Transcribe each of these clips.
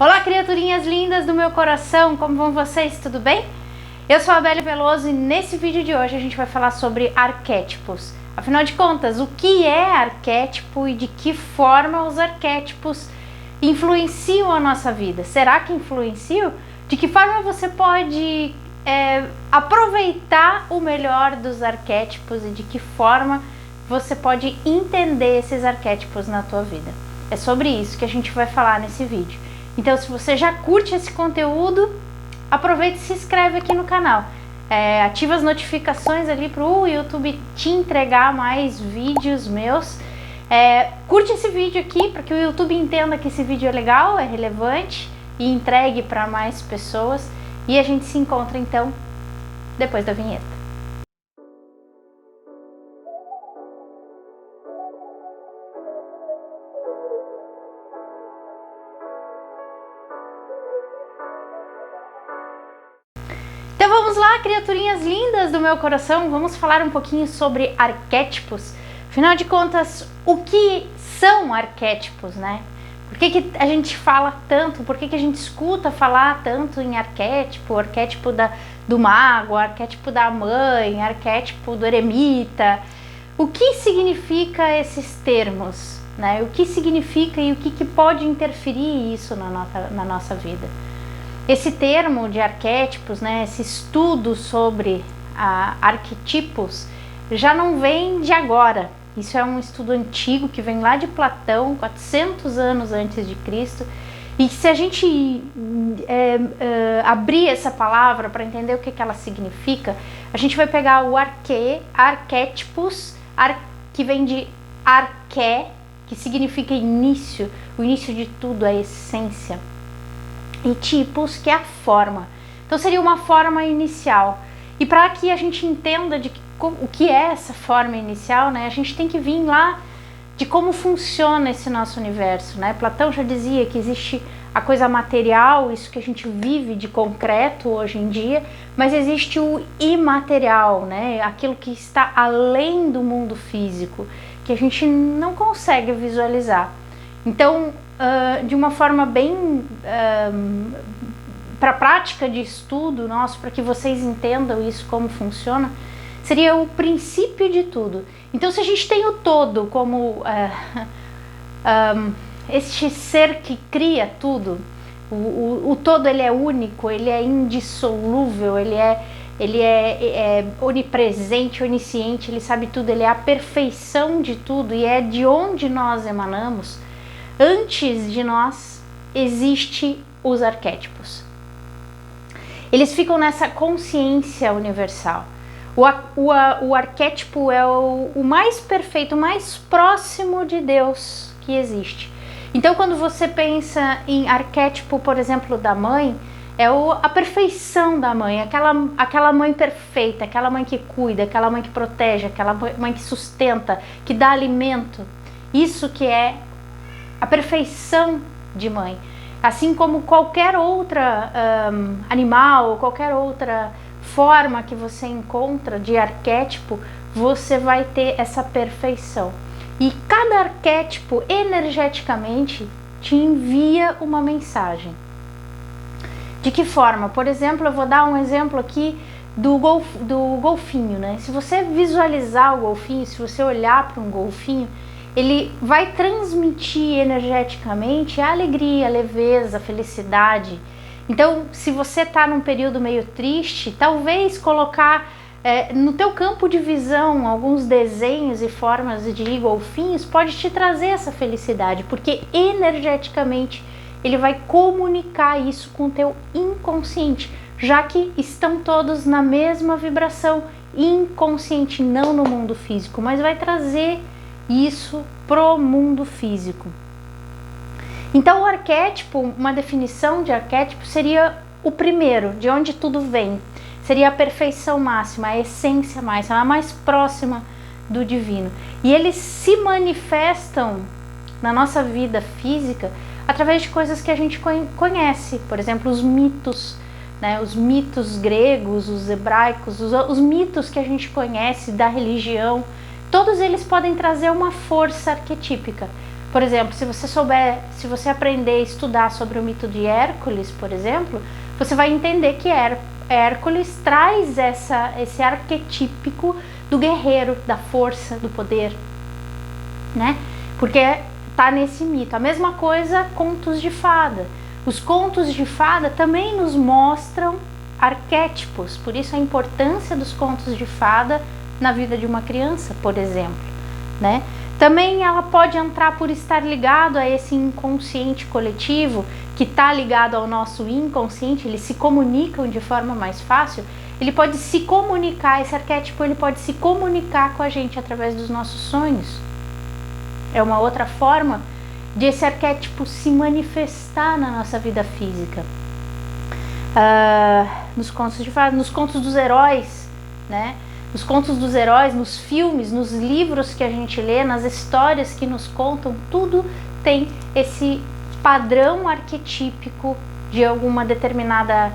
Olá, criaturinhas lindas do meu coração, como vão vocês? Tudo bem? Eu sou a Bélia Veloso e nesse vídeo de hoje a gente vai falar sobre arquétipos. Afinal de contas, o que é arquétipo e de que forma os arquétipos influenciam a nossa vida? Será que influenciam? De que forma você pode aproveitar o melhor dos arquétipos e de que forma você pode entender esses arquétipos na tua vida? É sobre isso que a gente vai falar nesse vídeo. Então, se você já curte esse conteúdo, aproveita e se inscreve aqui no canal. Ativa as notificações ali para o YouTube te entregar mais vídeos meus. Curte esse vídeo aqui para que o YouTube entenda que esse vídeo é legal, é relevante e entregue para mais pessoas. E a gente se encontra então depois da vinheta. Então vamos lá, criaturinhas lindas do meu coração, vamos falar um pouquinho sobre arquétipos. Afinal de contas, o que são arquétipos, né? Por que a gente fala tanto, por que a gente escuta falar tanto em arquétipo, arquétipo do mago, arquétipo da mãe, arquétipo do eremita? O que significa esses termos, né? O que significa e o que pode interferir isso na nossa vida? Esse termo de arquétipos, né, esse estudo sobre arquetipos, já não vem de agora. Isso é um estudo antigo que vem lá de Platão, 400 anos antes de Cristo. E se a gente abrir essa palavra para entender o que ela significa, a gente vai pegar o arquétipos, que vem de arqué, que significa início, o início de tudo, a essência. E tipos, que é a forma. Então seria uma forma inicial. E para que a gente entenda o que é essa forma inicial, né, a gente tem que vir lá de como funciona esse nosso universo, né? Platão já dizia que existe a coisa material, isso que a gente vive de concreto hoje em dia, mas existe o imaterial, né? Aquilo que está além do mundo físico, que a gente não consegue visualizar. Então, de uma forma bem para a prática de estudo nosso, para que vocês entendam isso, como funciona, seria o princípio de tudo. Então, se a gente tem o todo como este ser que cria tudo, o todo ele é único, ele é indissolúvel, ele é onipresente, onisciente, ele sabe tudo, ele é a perfeição de tudo e é de onde nós emanamos. Antes de nós, existem os arquétipos. Eles ficam nessa consciência universal. O arquétipo é o mais perfeito, o mais próximo de Deus que existe. Então, quando você pensa em arquétipo, por exemplo, da mãe, é a perfeição da mãe, aquela mãe perfeita, aquela mãe que cuida, aquela mãe que protege, aquela mãe que sustenta, que dá alimento. Isso que é a perfeição de mãe. Assim como qualquer outra animal, qualquer outra forma que você encontra de arquétipo, você vai ter essa perfeição. E cada arquétipo, energeticamente, te envia uma mensagem. De que forma? Por exemplo, eu vou dar um exemplo aqui do golfinho, né? Se você visualizar o golfinho, se você olhar para um golfinho, ele vai transmitir energeticamente a alegria, a leveza, a felicidade. Então, se você está num período meio triste, talvez colocar no teu campo de visão alguns desenhos e formas de golfinhos pode te trazer essa felicidade, porque energeticamente ele vai comunicar isso com o teu inconsciente, já que estão todos na mesma vibração inconsciente, não no mundo físico, mas vai trazer isso pro mundo físico. Então o arquétipo, uma definição de arquétipo seria o primeiro, de onde tudo vem. Seria a perfeição máxima, a essência máxima, a mais próxima do divino. E eles se manifestam na nossa vida física através de coisas que a gente conhece. Por exemplo, os mitos, né? Os mitos gregos, os hebraicos, os mitos que a gente conhece da religião. Todos eles podem trazer uma força arquetípica. Por exemplo, se você aprender a estudar sobre o mito de Hércules, por exemplo, você vai entender que Hércules traz esse arquetípico do guerreiro, da força, do poder, né? Porque tá nesse mito. A mesma coisa, contos de fada. Os contos de fada também nos mostram arquétipos, por isso a importância dos contos de fada na vida de uma criança, por exemplo, né? Também ela pode entrar por estar ligado a esse inconsciente coletivo, que está ligado ao nosso inconsciente, eles se comunicam de forma mais fácil, ele pode se comunicar, esse arquétipo ele pode se comunicar com a gente através dos nossos sonhos. É uma outra forma de esse arquétipo se manifestar na nossa vida física. Nos contos de fadas, nos contos dos heróis, né? Nos contos dos heróis, nos filmes, nos livros que a gente lê, nas histórias que nos contam, tudo tem esse padrão arquetípico de alguma determinada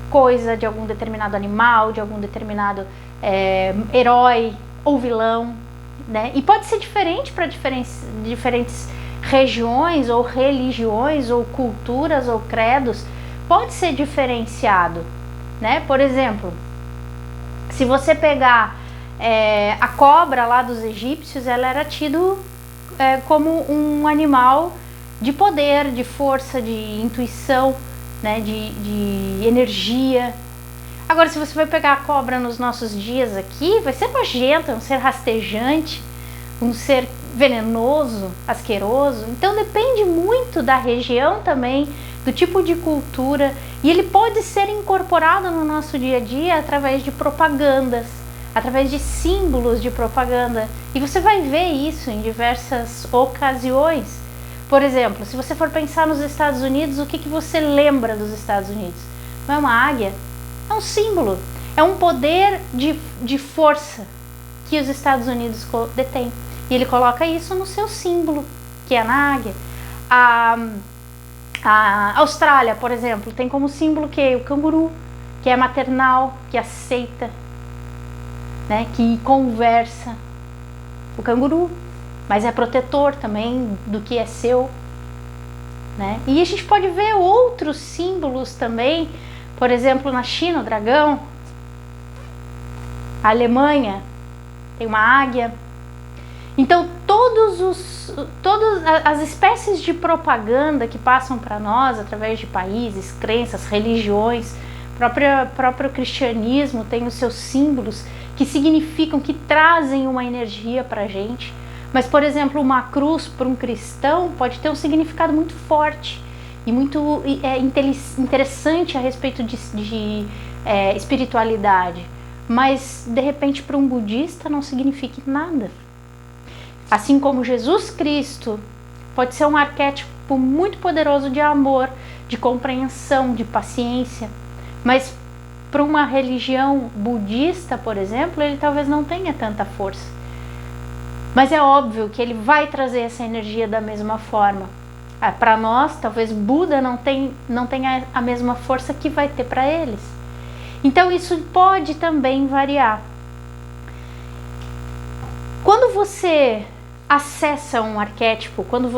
coisa, de algum determinado animal, de algum determinado herói ou vilão, né? E pode ser diferente para diferentes regiões ou religiões ou culturas ou credos, pode ser diferenciado, né? Por exemplo, se você pegar a cobra lá dos egípcios, ela era tido como um animal de poder, de força, de intuição, né? de energia. Agora, se você vai pegar a cobra nos nossos dias aqui, vai ser nojenta, um ser rastejante, um ser venenoso, asqueroso. Então depende muito da região também, do tipo de cultura, e ele pode ser incorporado no nosso dia a dia através de propagandas, através de símbolos de propaganda, e você vai ver isso em diversas ocasiões. Por exemplo, se você for pensar nos Estados Unidos, o que você lembra dos Estados Unidos? Não é uma águia? É um símbolo, é um poder de força que os Estados Unidos detêm, e ele coloca isso no seu símbolo, que é na águia. A Austrália, por exemplo, tem como símbolo que o canguru, que é maternal, que aceita, né, que conversa. O canguru, mas é protetor também do que é seu, né? E a gente pode ver outros símbolos também, por exemplo, na China, o dragão. A Alemanha tem uma águia. Então, todas as espécies de propaganda que passam para nós através de países, crenças, religiões, próprio cristianismo tem os seus símbolos que significam, que trazem uma energia para a gente. Mas, por exemplo, uma cruz para um cristão pode ter um significado muito forte e muito interessante a respeito de espiritualidade. Mas, de repente, para um budista não significa nada. Assim como Jesus Cristo pode ser um arquétipo muito poderoso de amor, de compreensão, de paciência, mas para uma religião budista, por exemplo, ele talvez não tenha tanta força. Mas é óbvio que ele vai trazer essa energia da mesma forma. Para nós, talvez Buda não tenha a mesma força que vai ter para eles. Então isso pode também variar. Quando você acessa um arquétipo, quando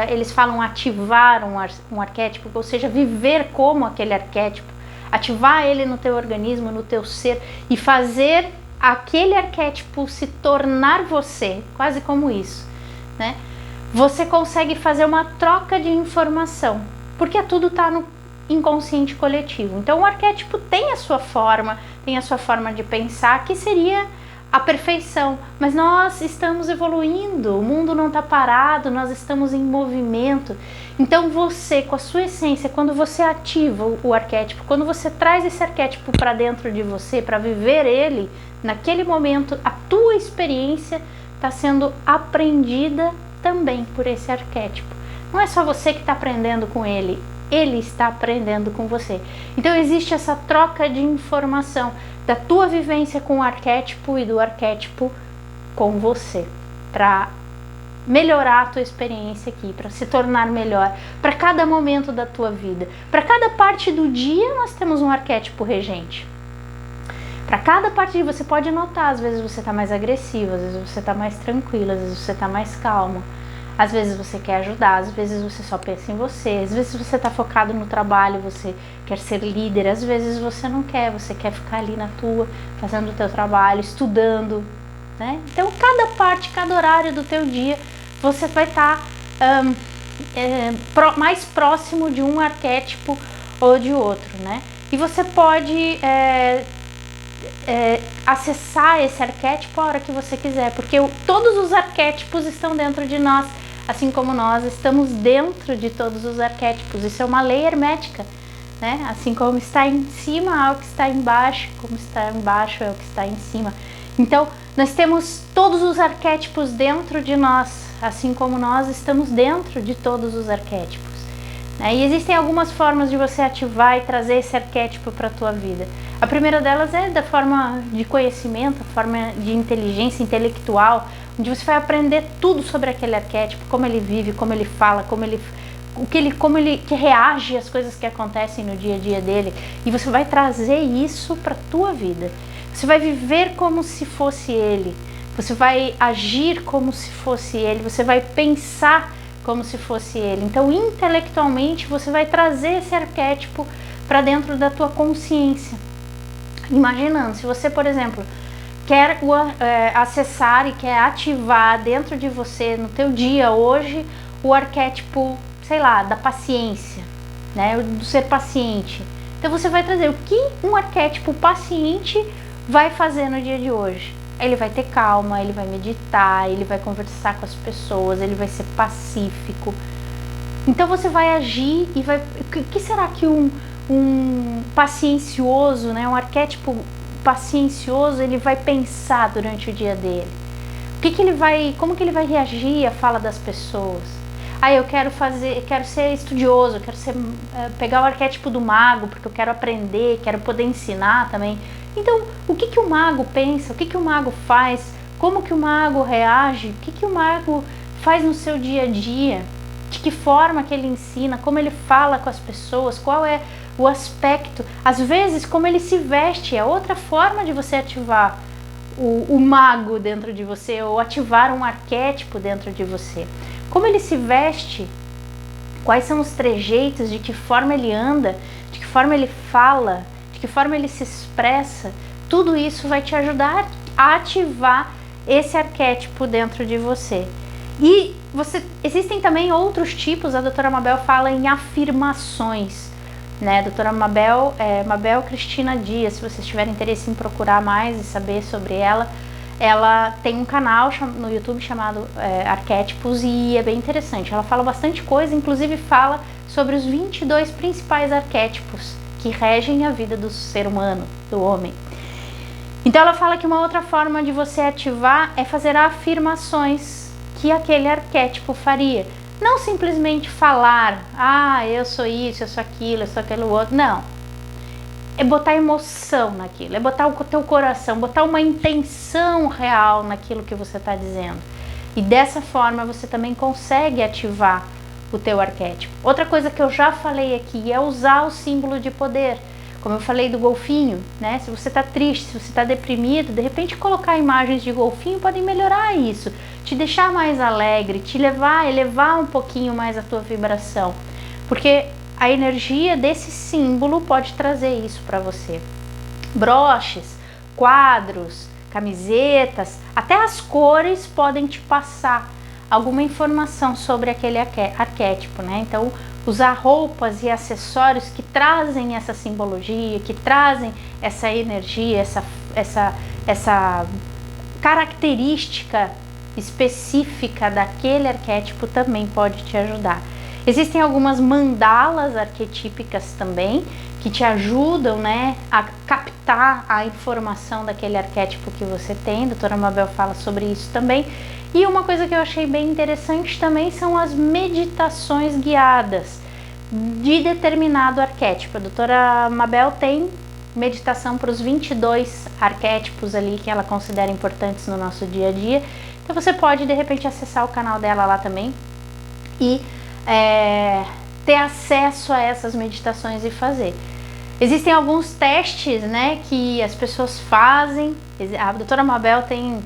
eles falam ativar um arquétipo, ou seja, viver como aquele arquétipo, ativar ele no teu organismo, no teu ser e fazer aquele arquétipo se tornar você, quase como isso, né? Você consegue fazer uma troca de informação, porque tudo está no inconsciente coletivo. Então o arquétipo tem a sua forma de pensar, que seria a perfeição, mas nós estamos evoluindo, o mundo não está parado, nós estamos em movimento. Então você, com a sua essência, quando você ativa o arquétipo, quando você traz esse arquétipo para dentro de você, para viver ele, naquele momento a tua experiência está sendo aprendida também por esse arquétipo. Não é só você que está aprendendo com ele, ele está aprendendo com você. Então existe essa troca de informação da tua vivência com o arquétipo e do arquétipo com você, para melhorar a tua experiência aqui, para se tornar melhor, para cada momento da tua vida. Para cada parte do dia nós temos um arquétipo regente. Para cada parte de você pode notar, às vezes você está mais agressivo, às vezes você está mais tranquilo, às vezes você está mais calmo. Às vezes você quer ajudar, às vezes você só pensa em você, às vezes você está focado no trabalho, você quer ser líder, às vezes você não quer, você quer ficar ali na tua, fazendo o teu trabalho, estudando, né? Então cada parte, cada horário do teu dia, você vai estar mais próximo de um arquétipo ou de outro, né? E você pode acessar esse arquétipo a hora que você quiser, porque todos os arquétipos estão dentro de nós, assim como nós estamos dentro de todos os arquétipos. Isso é uma lei hermética, né? Assim como está em cima é o que está embaixo, como está embaixo é o que está em cima. Então, nós temos todos os arquétipos dentro de nós, assim como nós estamos dentro de todos os arquétipos. E existem algumas formas de você ativar e trazer esse arquétipo para a tua vida. A primeira delas é da forma de conhecimento, a forma de inteligência intelectual, onde você vai aprender tudo sobre aquele arquétipo, como ele vive, como ele fala, como ele reage às coisas que acontecem no dia a dia dele, e você vai trazer isso para a tua vida. Você vai viver como se fosse ele, você vai agir como se fosse ele, você vai pensar como se fosse ele. Então, intelectualmente, você vai trazer esse arquétipo para dentro da tua consciência. Imaginando, se você, por exemplo, quer acessar e quer ativar dentro de você, no teu dia hoje, o arquétipo, sei lá, da paciência, né, do ser paciente. Então você vai trazer o que um arquétipo paciente vai fazer no dia de hoje. Ele vai ter calma, ele vai meditar, ele vai conversar com as pessoas, ele vai ser pacífico. Então você vai agir e vai... O que será que um paciencioso, né, um arquétipo paciencioso, ele vai pensar durante o dia dele? Como que ele vai reagir à fala das pessoas? Eu quero ser estudioso, pegar o arquétipo do mago, porque eu quero aprender, quero poder ensinar também. Então, o que o mago pensa, o que o mago faz, como que o mago reage, o que o mago faz no seu dia a dia, de que forma que ele ensina, como ele fala com as pessoas, qual é o aspecto, às vezes como ele se veste, é outra forma de você ativar o mago dentro de você, ou ativar um arquétipo dentro de você. Como ele se veste, quais são os trejeitos, de que forma ele anda, de que forma ele fala, de que forma ele se expressa, tudo isso vai te ajudar a ativar esse arquétipo dentro de você. E existem também outros tipos, a doutora Mabel fala em afirmações, né? A doutora Mabel Cristina Dias, se vocês tiverem interesse em procurar mais e saber sobre ela tem um canal no YouTube chamado Arquétipos, e é bem interessante. Ela fala bastante coisa, inclusive fala sobre os 22 principais arquétipos que regem a vida do ser humano, do homem. Então ela fala que uma outra forma de você ativar é fazer afirmações que aquele arquétipo faria. Não simplesmente falar, eu sou isso, eu sou aquilo, eu sou aquilo outro. Não. É botar emoção naquilo, é botar o teu coração, botar uma intenção real naquilo que você está dizendo. E dessa forma você também consegue ativar o teu arquétipo. Outra coisa que eu já falei aqui é usar o símbolo de poder. Como eu falei do golfinho, né? Se você está triste, se você está deprimido, de repente colocar imagens de golfinho podem melhorar isso, te deixar mais alegre, te elevar um pouquinho mais a tua vibração. Porque a energia desse símbolo pode trazer isso para você. Broches, quadros, camisetas, até as cores podem te passar alguma informação sobre aquele arquétipo, né? Então, usar roupas e acessórios que trazem essa simbologia, que trazem essa energia, essa característica específica daquele arquétipo também pode te ajudar. Existem algumas mandalas arquetípicas também que te ajudam, né, a captar a informação daquele arquétipo que você tem. A doutora Mabel fala sobre isso também. E uma coisa que eu achei bem interessante também são as meditações guiadas de determinado arquétipo. A doutora Mabel tem meditação para os 22 arquétipos ali que ela considera importantes no nosso dia a dia. Então você pode de repente acessar o canal dela lá também e ter acesso a essas meditações e fazer. Existem alguns testes, né, que as pessoas fazem. A doutora Mabel tem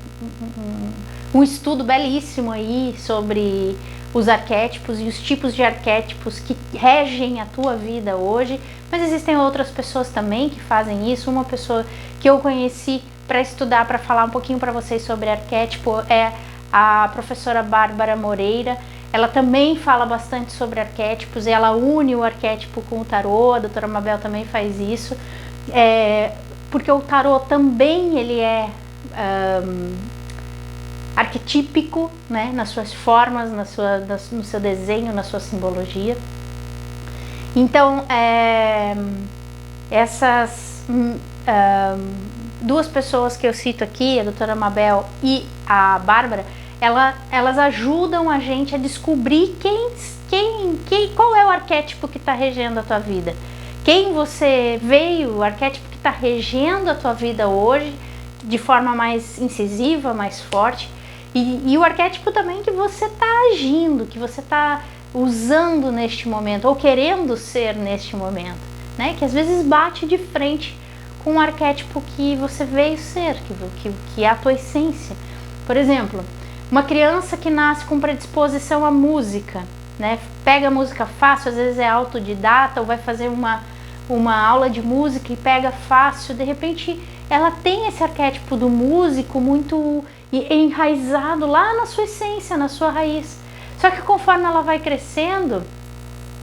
um estudo belíssimo aí sobre os arquétipos e os tipos de arquétipos que regem a tua vida hoje, mas existem outras pessoas também que fazem isso. Uma pessoa que eu conheci para estudar, para falar um pouquinho para vocês sobre arquétipo é a professora Bárbara Moreira. Ela também fala bastante sobre arquétipos, e ela une o arquétipo com o tarô. A doutora Mabel também faz isso, porque o tarô também ele é arquetípico, né, nas suas formas, no seu desenho, na sua simbologia. Então, essas duas pessoas que eu cito aqui, a doutora Mabel e a Bárbara, elas ajudam a gente a descobrir qual é o arquétipo que está regendo a tua vida. Quem você veio, o arquétipo que está regendo a tua vida hoje, de forma mais incisiva, mais forte. E o arquétipo também que você está agindo, que você está usando neste momento, ou querendo ser neste momento, né? Que às vezes bate de frente com o arquétipo que você veio ser, que é a tua essência. Por exemplo, uma criança que nasce com predisposição à música, né? Pega a música fácil, às vezes é autodidata, ou vai fazer uma aula de música e pega fácil, de repente ela tem esse arquétipo do músico muito enraizado lá na sua essência, na sua raiz. Só que conforme ela vai crescendo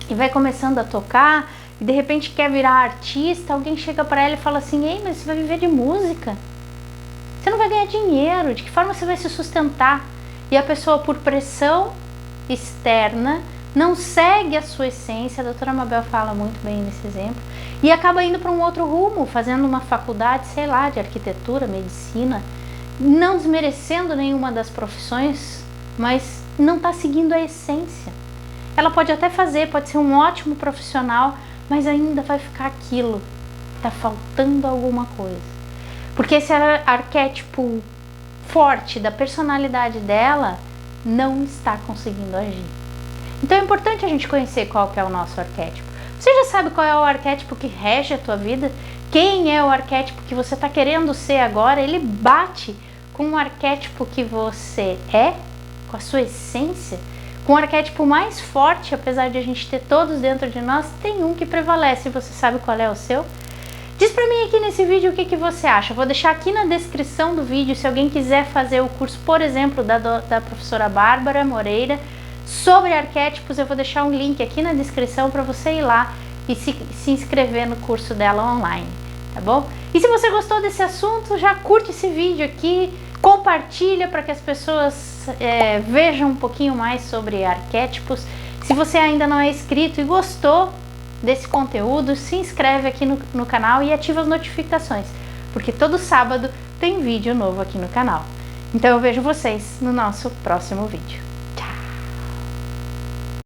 e vai começando a tocar, e de repente quer virar artista, alguém chega para ela e fala assim: ei, mas você vai viver de música? Você não vai ganhar dinheiro, de que forma você vai se sustentar? E a pessoa, por pressão externa, não segue a sua essência. A doutora Mabel fala muito bem nesse exemplo, e acaba indo para um outro rumo, fazendo uma faculdade, sei lá, de arquitetura, medicina, não desmerecendo nenhuma das profissões, mas não está seguindo a essência. Ela pode até fazer, pode ser um ótimo profissional, mas ainda vai ficar aquilo, está faltando alguma coisa. Porque esse arquétipo forte da personalidade dela não está conseguindo agir. Então é importante a gente conhecer qual que é o nosso arquétipo. Você já sabe qual é o arquétipo que rege a tua vida? Quem é o arquétipo que você está querendo ser agora? Ele bate com o arquétipo que você é, com a sua essência, com o arquétipo mais forte. Apesar de a gente ter todos dentro de nós, tem um que prevalece. Você sabe qual é o seu? Diz pra mim aqui nesse vídeo o que você acha. Eu vou deixar aqui na descrição do vídeo, se alguém quiser fazer o curso, por exemplo, da professora Bárbara Moreira, sobre arquétipos, eu vou deixar um link aqui na descrição para você ir lá e se inscrever no curso dela online, tá bom? E se você gostou desse assunto, já curte esse vídeo aqui, compartilha para que as pessoas vejam um pouquinho mais sobre arquétipos. Se você ainda não é inscrito e gostou desse conteúdo, se inscreve aqui no canal e ativa as notificações, porque todo sábado tem vídeo novo aqui no canal. Então eu vejo vocês no nosso próximo vídeo.